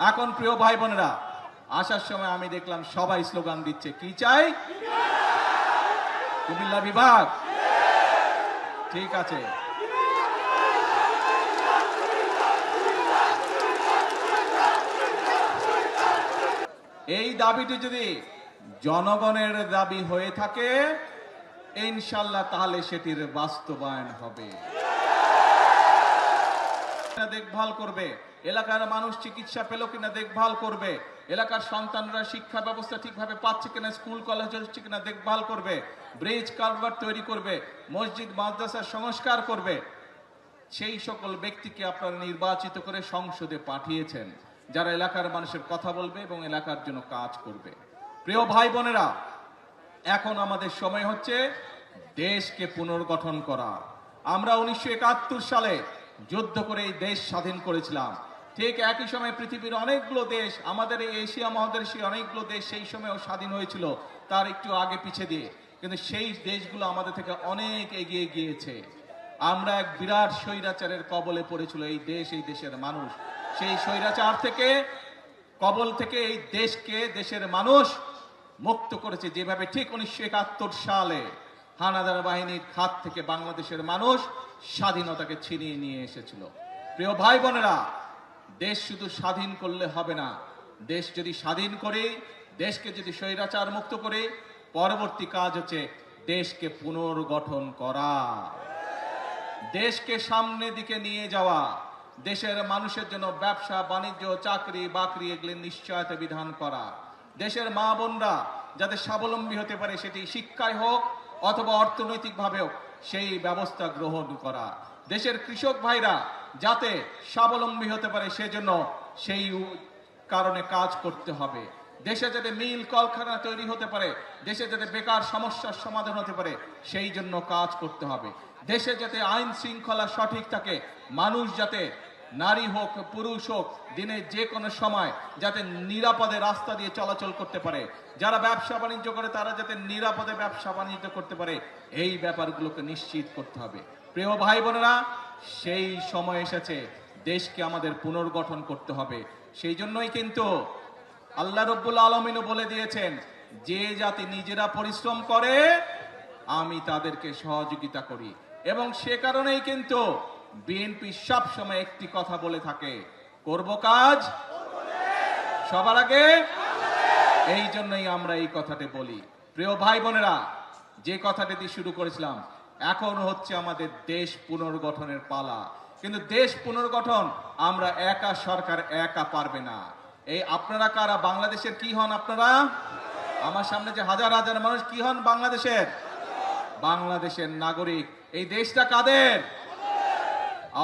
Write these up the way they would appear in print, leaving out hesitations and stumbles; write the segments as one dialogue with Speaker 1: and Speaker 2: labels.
Speaker 1: এখন প্রিয় ভাই বোনেরা, আসার সময় আমি দেখলাম সবাই স্লোগান দিচ্ছে, কি চাই? কুমিল্লা বিভাগ। ঠিক আছে, এই দাবিটি যদি জনগণের দাবি হয়ে থাকে ইনশাআল্লাহ তাহলে সেটির বাস্তবায়ন হবে। দেখভাল করবে, এলাকার মানুষ চিকিৎসা পেল কিনা দেখভাল করবে, এলাকার সন্তানরা শিক্ষা ব্যবস্থা ঠিকভাবে পাচ্ছে কিনা, স্কুল কলেজ হচ্ছে কিনা দেখভাল করবে, ব্রিজ কালভার্ট তৈরি করবে, মসজিদ মাদ্রাসার সংস্কার করবে। সেই সকল ব্যক্তিকে আপনারা নির্বাচিত করে সংসদে পাঠিয়েছেন, যারা এলাকার মানুষের কথা বলবে এবং এলাকার জন্য কাজ করবে। প্রিয় ভাই বোনেরা, এখন আমাদের সময় হচ্ছে দেশকে পুনর্গঠন করা। আমরা 1971 সালে যুদ্ধ করে এই দেশ স্বাধীন করেছিলাম। ঠিক একই সময় পৃথিবীর অনেকগুলো দেশ, আমাদের এই এশিয়া মহাদেশে অনেকগুলো দেশ সেই সময়ও স্বাধীন হয়েছিল, তার একটু আগে পিছে দিয়ে। কিন্তু সেই দেশগুলো আমাদের থেকে অনেক এগিয়ে গিয়েছে। আমরা এক বিরাট স্বৈরাচারের কবলে পড়েছিল এই দেশ, এই দেশের মানুষ। সেই স্বৈরাচার থেকে, কবল থেকে এই দেশকে, দেশের মানুষ মুক্ত করেছে যেভাবে ঠিক 1971 সালে হানাদার বাহিনীর হাত থেকে বাংলাদেশের মানুষ স্বাধীনতাকে ছিনিয়ে নিয়ে এসেছিল। প্রিয় ভাই বোনেরা, দেশ শুধু স্বাধীন করলে হবে না, দেশ যদি স্বাধীন করে, দেশকে যদি স্বৈরাচার মুক্ত করে, পরবর্তী কাজ হচ্ছে দেশকে পুনর্গঠন করা, দেশকে সামনের দিকে নিয়ে যাওয়া, দেশের মানুষের জন্য ব্যবসা বাণিজ্য চাকরি বাকরি এগুলির নিশ্চয়তা বিধান করা, দেশের মা বোনরা যাতে স্বাবলম্বী হতে পারে, সেটি শিক্ষায় হোক অথবা অর্থনৈতিকভাবে হোক, সেই ব্যবস্থা গ্রহণ করা, দেশের কৃষক ভাইরা যাতে স্বাবলম্বী হতে পারে সেজন্য সেই কারণে কাজ করতে হবে। দেশে যাতে মিল কলকারখানা তৈরি হতে পারে, দেশে যাতে বেকার সমস্যার সমাধান হতে পারে সেই জন্য কাজ করতে হবে। দেশে যাতে আইন শৃঙ্খলা সঠিক থাকে, মানুষ যাতে নারী হোক পুরুষ হোক দিনের যে কোনো সময় যাতে নিরাপদে রাস্তা দিয়ে চলাচল করতে পারে, যারা ব্যবসা বাণিজ্য করে তারা যাতে নিরাপদে ব্যবসা বাণিজ্য করতে পারে, এই ব্যাপারগুলোকে নিশ্চিত করতে হবে। প্রিয় ভাই বোনেরা, সেই সময় এসেছে, দেশকে আমাদের পুনর্গঠন করতে হবে। সেই জন্যই কিন্তু আল্লাহ রব্বুল আলামিনও বলে দিয়েছেন, যে জাতি নিজেরা পরিশ্রম করে আমি তাদেরকে সহযোগিতা করি। এবং সে কারণেই কিন্তু বিএনপি সব সময় একটি কথা বলে থাকে, করব কাজ সবার আগে। এই জন্যই আমরা এই কথাটি বলি। প্রিয় ভাই বোনেরা, যে কথাটি দিয়ে শুরু করেছিলাম, এখন হচ্ছে আমাদের দেশ পুনর্গঠনের পালা। কিন্তু দেশ পুনর্গঠন আমরা একা, সরকার একা পারবে না। এই আপনারা কারা? বাংলাদেশের কি হন আপনারা? আমার সামনে যে হাজার হাজার মানুষ কি হন? বাংলাদেশের, বাংলাদেশের নাগরিক। এই দেশটা কাদের?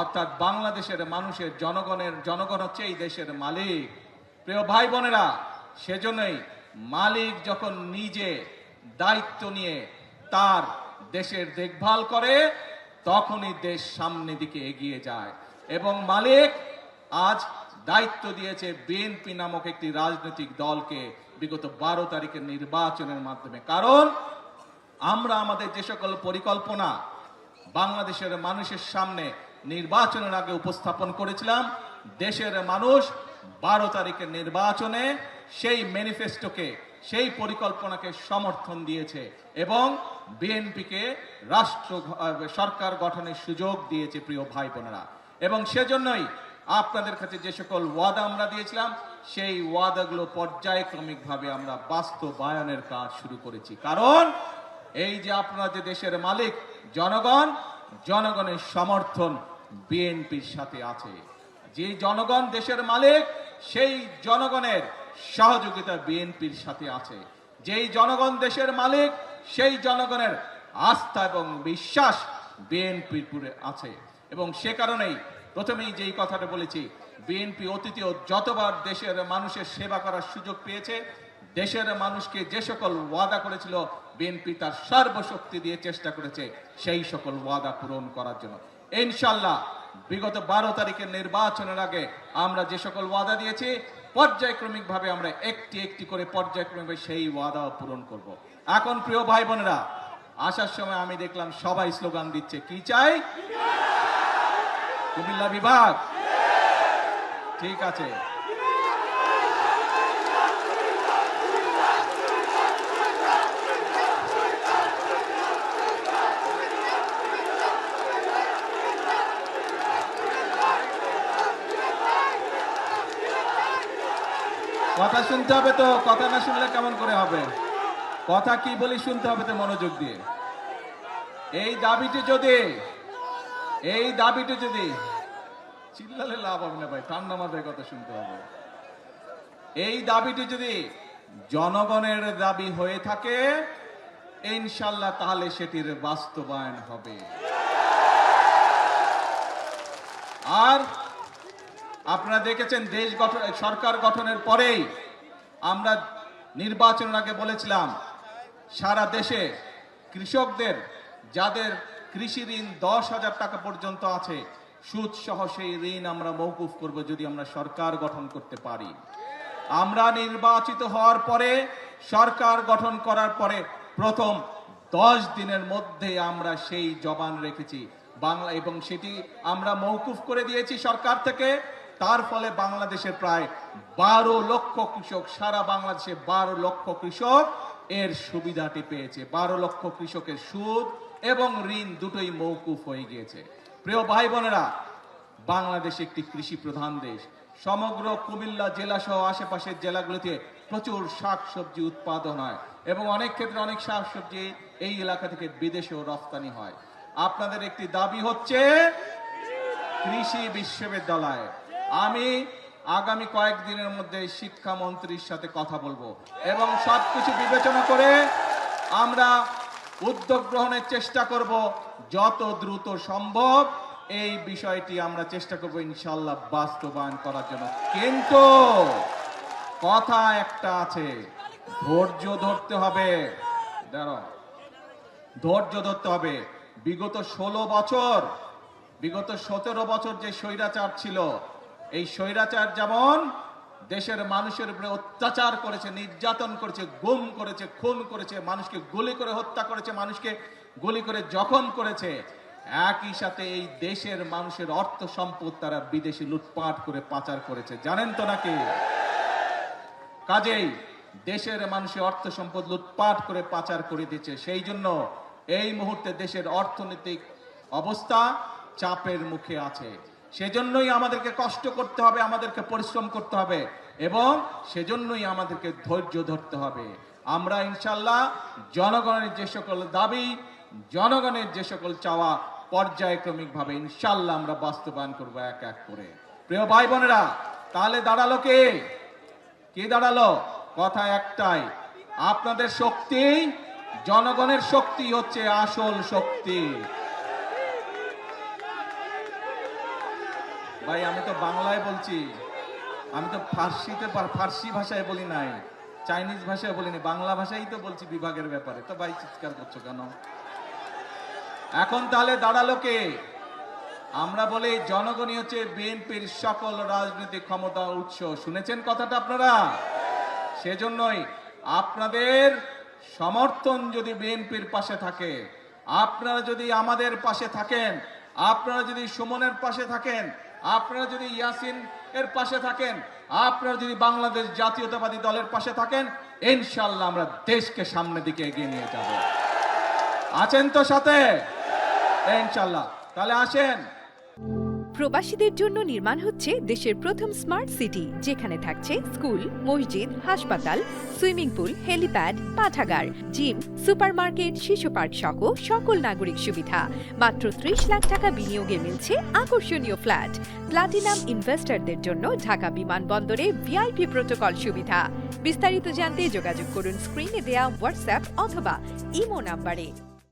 Speaker 1: অর্থাৎ বাংলাদেশের মানুষের, জনগণের। জনগণ হচ্ছে এই দেশের মালিক। প্রিয় ভাই বোনেরা, সেজন্যই মালিক যখন নিজে দায়িত্ব নিয়ে তার দেশের দেখভাল করে তখনই দেশ সামনের দিকে এগিয়ে যায়। এবং মালিক আজ দায়িত্ব দিয়েছে বিএনপি নামক একটি রাজনৈতিক দলকে বিগত 12 তারিখের নির্বাচনের মাধ্যমে। কারণ আমরা আমাদের যে সকল পরিকল্পনা বাংলাদেশের মানুষের সামনে নির্বাচনের আগে উপস্থাপন করেছিলাম, দেশের মানুষ 12 তারিখের নির্বাচনে সেই ম্যানিফেস্টোকে, সেই পরিকল্পনাকে সমর্থন দিয়েছে এবং বিএনপিকে সরকার গঠনের সুযোগ দিয়েছে। প্রিয় ভাই বোনেরা, এবং সেজন্যই আপনাদের কাছে যে সকল ওয়াদা আমরা দিয়েছিলাম সেই ওয়াদাগুলো পর্যায়ক্রমিকভাবে আমরা বাস্তবায়নের কাজ শুরু করেছি। কারণ এই যে আপনারা যে দেশের মালিক জনগণ, জনগণের সমর্থন বিএনপির সাথে আছে। যে জনগণ দেশের মালিক, সেই জনগণের সহযোগিতা বিএনপির সাথে আছে। যেই জনগণ দেশের মালিক, সেই জনগণের আস্থা এবং বিশ্বাস বিএনপির উপরে আছে। এবং সে কারণেই প্রথমেই যেই কথাটা বলেছি, বিএনপি অতীতেও যতবার দেশের মানুষের সেবা করার সুযোগ পেয়েছে, দেশের মানুষকে যে সকল ওয়াদা করেছিল বিএনপি তার সর্বশক্তি দিয়ে চেষ্টা করেছে সেই সকল ওয়াদা পূরণ করার জন্য। ইনশাআল্লাহ বিগত 12 তারিখের নির্বাচনের আগে আমরা যে সকল ওয়াদা দিয়েছি পর্যায়ক্রমিকভাবে আমরা একটি একটি করে পর্যায়ক্রমিকভাবে সেই ওয়াদাও পূরণ করব। এখন প্রিয় ভাই বোনেরা, আসার সময় আমি দেখলাম সবাই স্লোগান দিচ্ছে, কি চাই? কুমিল্লা বিভাগ। ঠিক আছে, কথা শুনতে হবে তো, কথা না শুনলে কেমন করে হবে? কথা কি বলি শুনতে হবে তো মনোযোগ দিয়ে। এই দাবিটি যদি চিল্লালে লাভ হবে না ভাই, ঠান্ডা মাথায় কথা শুনতে হবে। এই দাবিটি যদি জনগণের দাবি হয়ে থাকে ইনশাআল্লাহ তাহলে সেটির বাস্তবায়ন হবে। আর আপনারা দেখেছেন দেশ গঠন, সরকার গঠনের পরেই আমরা নির্বাচনের আগে বলেছিলাম সারা দেশে কৃষকদের যাদের কৃষি ঋণ 10,000 টাকা পর্যন্ত আছে সুদ সহ সেই ঋণ আমরা মওকুফ করব যদি আমরা সরকার গঠন করতে পারি। আমরা নির্বাচিত হওয়ার পরে সরকার গঠন করার পরে প্রথম 10 দিনের মধ্যে আমরা সেই জবান রেখেছি বাংলা, এবং সেটি আমরা মওকুফ করে দিয়েছি সরকার থেকে। তার ফলে বাংলাদেশের প্রায় 12 লক্ষ কৃষক, সারা বাংলাদেশে 12 লক্ষ কৃষক এর সুবিধাটি পেয়েছে। 12 লক্ষ কৃষকের সুদ এবং ঋণ দুটোই মওকুফ হয়ে গিয়েছে। প্রিয় ভাই বোনেরা, বাংলাদেশ একটি কৃষি প্রধান দেশ। সমগ্র কুমিল্লা জেলা সহ আশেপাশের জেলাগুলিতে প্রচুর শাকসবজি উৎপাদন হয় এবং অনেক ক্ষেত্রে অনেক শাকসবজি এই এলাকা থেকে বিদেশেও রপ্তানি হয়। আপনাদের একটি দাবি হচ্ছে কৃষি বিশ্ববিদ্যালয়। আমি আগামী কয়েকদিনের মধ্যে শিক্ষামন্ত্রীর সাথে কথা বলবো এবং সবকিছু বিবেচনা করে আমরা উদ্যোগ গ্রহণের চেষ্টা করব যত দ্রুত সম্ভব। এই বিষয়টি আমরা চেষ্টা করব ইনশাআল্লাহ বাস্তবায়ন করার জন্য। কিন্তু কথা একটা আছে, ধৈর্য ধরতে হবে। ধৈর্য ধরতে হবে। বিগত 17 বছর যে স্বৈরাচার ছিল, এই স্বৈরাচার যেমন দেশের মানুষের উপরে অত্যাচার করেছে, নির্যাতন করেছে, গুম করেছে, খুন করেছে, মানুষকে গুলি করে হত্যা করেছে, মানুষকে গুলি করে জখম করেছে, একই সাথে এই দেশের মানুষের অর্থ সম্পদ তারা বিদেশে লুটপাট করে পাচার করেছে, জানেন তো নাকি? কাজেই দেশের মানুষের অর্থ সম্পদ লুটপাট করে পাচার করে দিচ্ছে। সেই জন্য এই মুহূর্তে দেশের অর্থনৈতিক অবস্থা চাপের মুখে আছে। সেজন্যই আমাদেরকে কষ্ট করতে হবে, আমাদেরকে পরিশ্রম করতে হবে এবং সেজন্যই আমাদেরকে ধৈর্য ধরতে হবে। আমরা ইনশাআল্লাহ জনগণের যে সকল দাবি, জনগণের যে সকল চাওয়া পর্যায়ক্রমিকভাবে ইনশাআল্লাহ আমরা বাস্তবায়ন করব এক এক করে। প্রিয় ভাই বোনেরা, তাহলে দাঁড়ালো কে দাঁড়ালো? কথা একটাই, আপনাদের শক্তি, জনগণের শক্তি হচ্ছে আসল শক্তি। ভাই আমি তো বাংলায় বলছি, আমি তো ফার্সি ভাষায় বলি নাই, চাইনিজ ভাষায় বলিনি, বাংলা ভাষাই তো বলছি বিভাগের ব্যাপারে। তো ভাই চিৎকার করছো কেন? এখন তাহলে দাঁড়ালো কে? আমরা বলি জনগণই হচ্ছে বিএনপির সকল রাজনৈতিক ক্ষমতা উৎস। শুনেছেন কথাটা আপনারা? সেজন্যই আপনাদের সমর্থন যদি বিএনপির পাশে থাকে, আপনারা যদি আমাদের পাশে থাকেন, আপনারা যদি সুমনের পাশে থাকেন, আপনারা যদি ইয়াসিন এর পাশে থাকেন, আপনারা যদি বাংলাদেশ জাতীয়তাবাদী দলের পাশে থাকেন, ইনশাআল্লাহ আমরা দেশকে সামনের দিকে এগিয়ে নিয়ে যাব। আছেন তো সাথে? ইনশাআল্লাহ। তাহলে আসেন।
Speaker 2: প্রবাসীদের জন্য নির্মাণ হচ্ছে দেশের প্রথম স্মার্ট সিটি, যেখানে থাকছে স্কুল, মসজিদ, হাসপাতাল, সুইমিং পুল, হেলিপ্যাড, পাঠাগার, জিম, সুপারমার্কেট, শিশু পার্ক সহ সকল নাগরিক সুবিধা। মাত্র 30 লাখ টাকা বিনিয়োগে মিলছে আকর্ষণীয় ফ্ল্যাট। প্লাটিনাম ইনভেস্টরদের জন্য ঢাকা বিমানবন্দরে ভিআইপি প্রোটোকল সুবিধা। বিস্তারিত জানতে যোগাযোগ করুন স্ক্রিনে দেয়া হোয়াটসঅ্যাপ অথবা ইমো নাম্বারে।